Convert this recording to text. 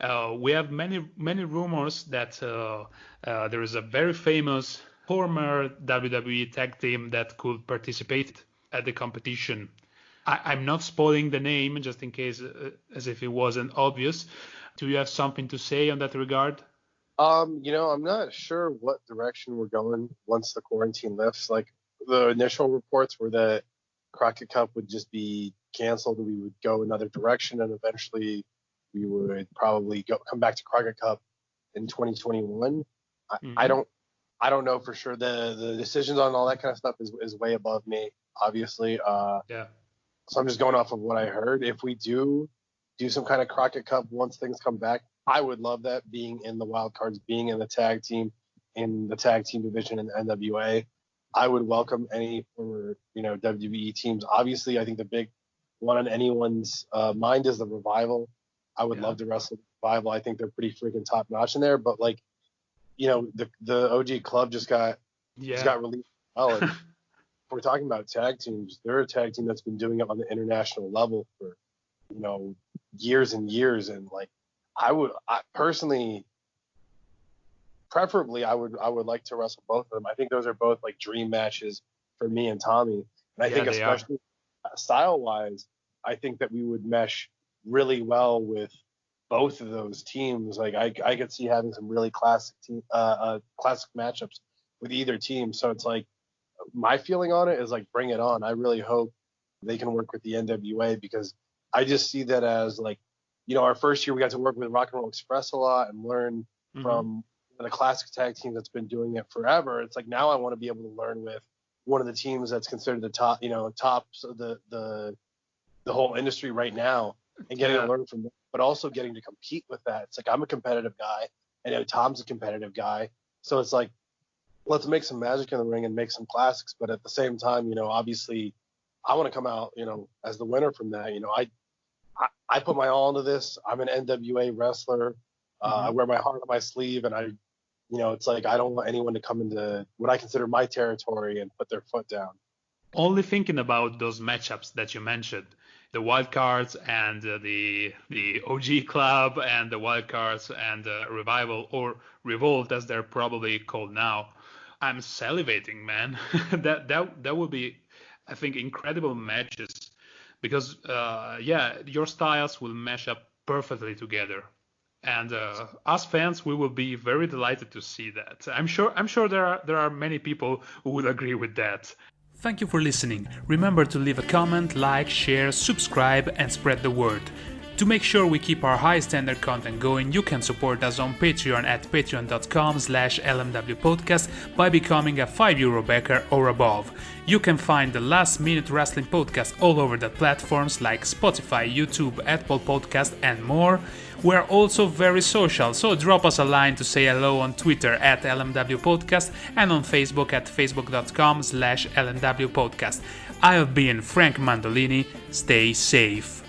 We have many rumors that there is a very famous former WWE tag team that could participate at the competition. I'm not spoiling the name just in case, as if it wasn't obvious. Do you have something to say on that regard? I'm not sure what direction we're going once the quarantine lifts. Like the initial reports were that Crockett Cup would just be canceled and we would go another direction, and eventually we would probably come back to Crockett Cup in 2021. I don't know for sure. The decisions on all that kind of stuff is way above me, obviously. Yeah. So I'm just going off of what I heard. If we do some kind of Crockett Cup once things come back, I would love that, being in the wild cards, being in the tag team division in the NWA. I would welcome any former, WWE teams. Obviously, I think the big one on anyone's mind is the Revival. I would love to wrestle the Revival. I think they're pretty freaking top notch in there. But the OG Club just got released. Oh, and if we're talking about tag teams, they're a tag team that's been doing it on the international level for years and years, and I personally, preferably, I would like to wrestle both of them. I think those are both dream matches for me and Tommy. And I think especially style-wise, I think that we would mesh really well with both of those teams. I could see having some really classic matchups with either team. So it's my feeling on it is bring it on. I really hope they can work with the NWA, because I just see that as our first year we got to work with Rock and Roll Express a lot and learn from the classic tag team that's been doing it forever. It's now I want to be able to learn with one of the teams that's considered the tops of the whole industry right now, and getting to learn from them, but also getting to compete with that. It's I'm a competitive guy. I know Tom's a competitive guy. So it's let's make some magic in the ring and make some classics. But at the same time, obviously I want to come out, as the winner from that. I put my all into this. I'm an NWA wrestler. I wear my heart on my sleeve, and I don't want anyone to come into what I consider my territory and put their foot down. Only thinking about those matchups that you mentioned, the wild cards and the OG Club and the wild cards and Revival, or Revolt as they're probably called now, I'm salivating, man. that would be, I think, incredible matches, because your styles will mesh up perfectly together, and us fans, we will be very delighted to see that. I'm sure there are many people who would agree with that. Thank you for listening. Remember to leave a comment, like, share, subscribe, and spread the word. To make sure we keep our high standard content going, you can support us on Patreon at patreon.com/LMWpodcast by becoming a €5 backer or above. You can find the Last Minute Wrestling Podcast all over the platforms like Spotify, YouTube, Apple Podcast, and more. We're also very social, so drop us a line to say hello on Twitter at LMW Podcast and on Facebook at facebook.com/LMW Podcast. I have been Frank Mandolini. Stay safe.